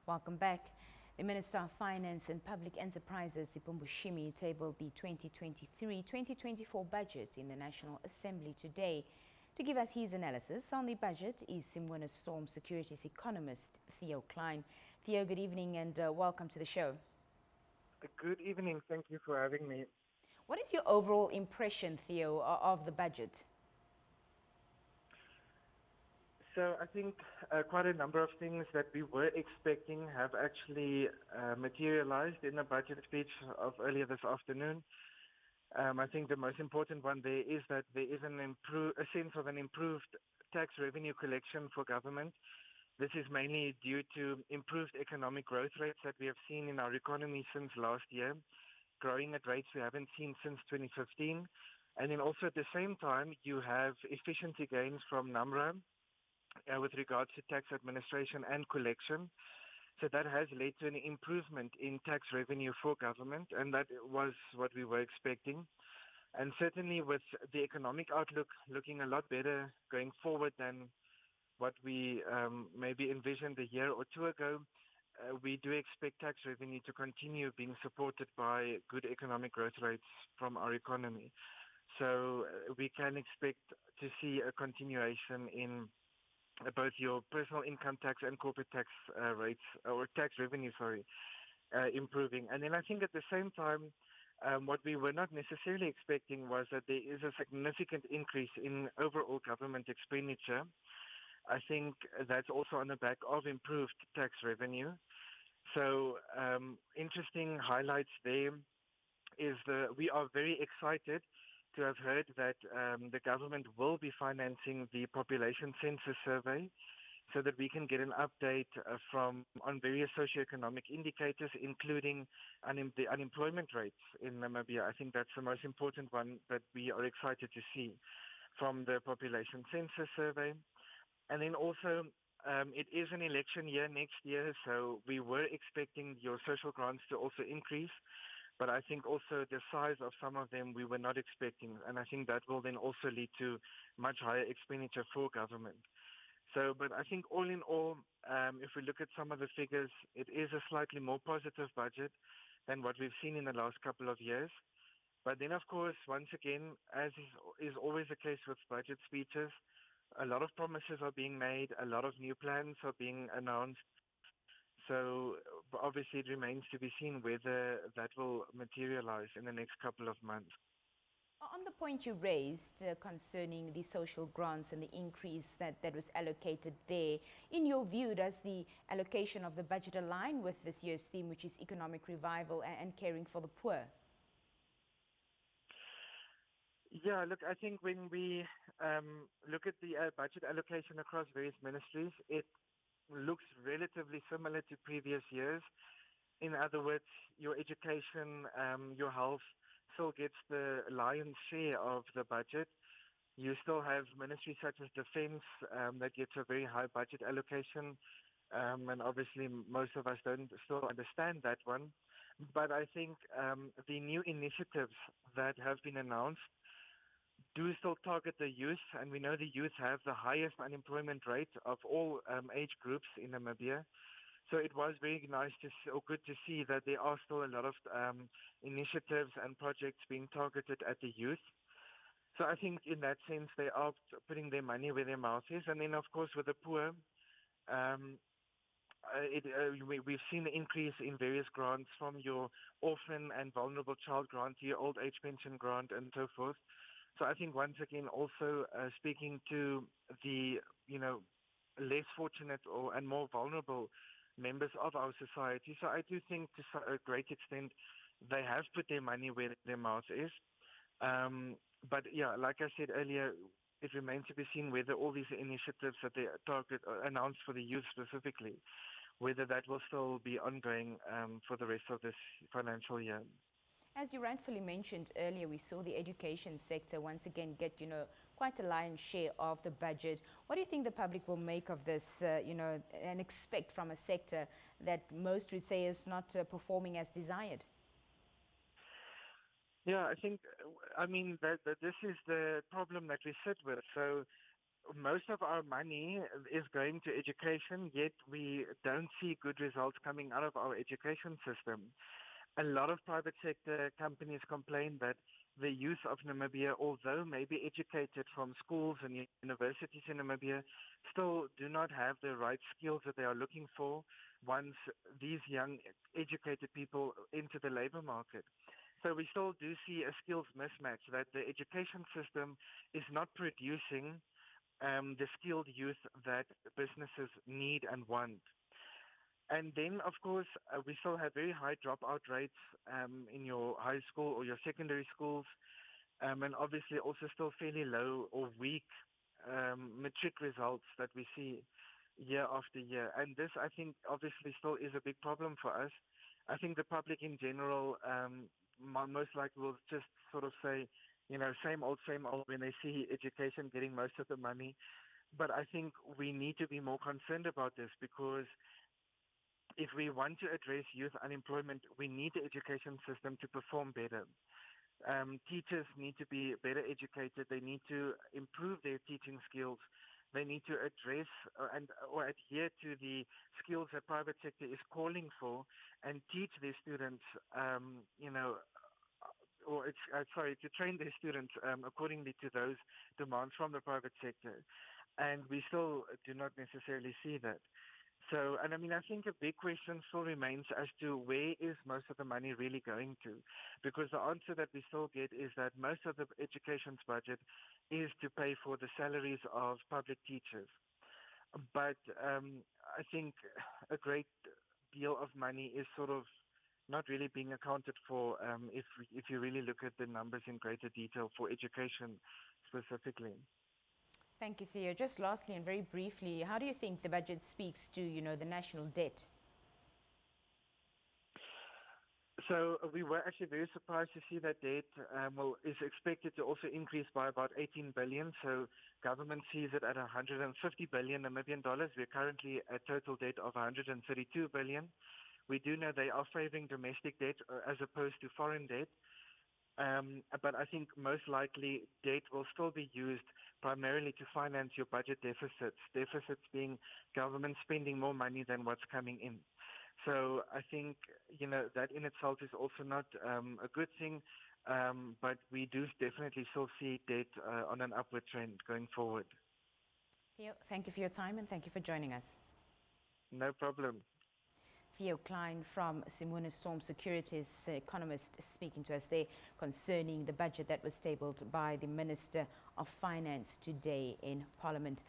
Welcome back. The Minister of Finance and Public Enterprises, Iipumbu Shiimi, tabled the 2023-2024 budget in the National Assembly today. To give us his analysis on the budget is Simwena Storm Securities economist Theo Klein. Theo, good evening and welcome to the show. Good evening. Thank you for having me. What is your overall impression, Theo, of the budget? So I think quite a number of things that we were expecting have actually materialized in the budget speech of earlier this afternoon. I think the most important one there is that there is a sense of an improved tax revenue collection for government. This is mainly due to improved economic growth rates that we have seen in our economy since last year, growing at rates we haven't seen since 2015. And then also at the same time, you have efficiency gains from NAMRA, with regards to tax administration and collection. So that has led to an improvement in tax revenue for government, and that was what we were expecting. And certainly with the economic outlook looking a lot better going forward than what we maybe envisioned a year or two ago, we do expect tax revenue to continue being supported by good economic growth rates from our economy. So we can expect to see a continuation in both your personal income tax and corporate tax rates, or tax revenue, improving. And then I think at the same time, what we were not necessarily expecting was that there is a significant increase in overall government expenditure. I think that's also on the back of improved tax revenue. So interesting highlights there is we are very excited to have heard that the government will be financing the population census survey so that we can get an update on various socioeconomic indicators, including the unemployment rates in Namibia. I think that's the most important one that we are excited to see from the population census survey. And then also, it is an election year next year, so we were expecting your social grants to also increase. But I think also the size of some of them we were not expecting. And I think that will then also lead to much higher expenditure for government. So, but I think all in all, if we look at some of the figures, it is a slightly more positive budget than what we've seen in the last couple of years. But then, of course, once again, as is always the case with budget speeches, a lot of promises are being made, a lot of new plans are being announced. So obviously it remains to be seen whether that will materialize in the next couple of months. On the point you raised concerning the social grants and the increase that was allocated there, in your view, does the allocation of the budget align with this year's theme, which is economic revival and caring for the poor? Yeah, look, I think when we look at the budget allocation across various ministries, it looks relatively similar to previous years. In other words, your education, your health still gets the lion's share of the budget. You still have ministries such as defense that gets a very high budget allocation. And obviously most of us don't still understand that one. But I think the new initiatives that have been announced do still target the youth, and we know the youth have the highest unemployment rate of all age groups in Namibia. So it was very nice or good to see that there are still a lot of initiatives and projects being targeted at the youth. So I think in that sense they are putting their money where their mouth is. And then of course with the poor, we've seen the increase in various grants, from your orphan and vulnerable child grant to your old age pension grant and so forth. So I think once again also speaking to the less fortunate and more vulnerable members of our society. So I do think to a great extent they have put their money where their mouth is. But yeah, like I said earlier, it remains to be seen whether all these initiatives that they announced for the youth specifically, whether that will still be ongoing for the rest of this financial year. As you rightfully mentioned earlier, we saw the education sector once again get, quite a lion's share of the budget. What do you think the public will make of this, and expect from a sector that most would say is not performing as desired? Yeah, I think, that this is the problem that we sit with. So most of our money is going to education, yet we don't see good results coming out of our education system. A lot of private sector companies complain that the youth of Namibia, although maybe educated from schools and universities in Namibia, still do not have the right skills that they are looking for once these young educated people enter the labor market. So we still do see a skills mismatch that the education system is not producing the skilled youth that businesses need and want. And then, of course, we still have very high dropout rates in your high school or your secondary schools, and obviously also still fairly low or weak matric results that we see year after year. And this, I think, obviously still is a big problem for us. I think the public in general most likely will just sort of say, same old, when they see education getting most of the money. But I think we need to be more concerned about this because if we want to address youth unemployment, we need the education system to perform better. Teachers need to be better educated. They need to improve their teaching skills. They need to address or adhere to the skills that private sector is calling for and teach their students, to train their students accordingly to those demands from the private sector. And we still do not necessarily see that. So, and I think a big question still remains as to where is most of the money really going to? Because the answer that we still get is that most of the education's budget is to pay for the salaries of public teachers. But I think a great deal of money is sort of not really being accounted for if you really look at the numbers in greater detail for education specifically. Thank you, Theo. Just lastly and very briefly, how do you think the budget speaks to, the national debt? So we were actually very surprised to see that debt is expected to also increase by about 18 billion. So government sees it at 150 billion Namibian dollars. We're currently at total debt of 132 billion. We do know they are favoring domestic debt as opposed to foreign debt. But I think most likely debt will still be used primarily to finance your budget deficits being government spending more money than what's coming in. So I think, that in itself is also not a good thing, but we do definitely still see debt on an upward trend going forward. Theo, thank you for your time and thank you for joining us. No problem. Theo Klein from Simona Storm Securities, economist, speaking to us there concerning the budget that was tabled by the Minister of Finance today in Parliament.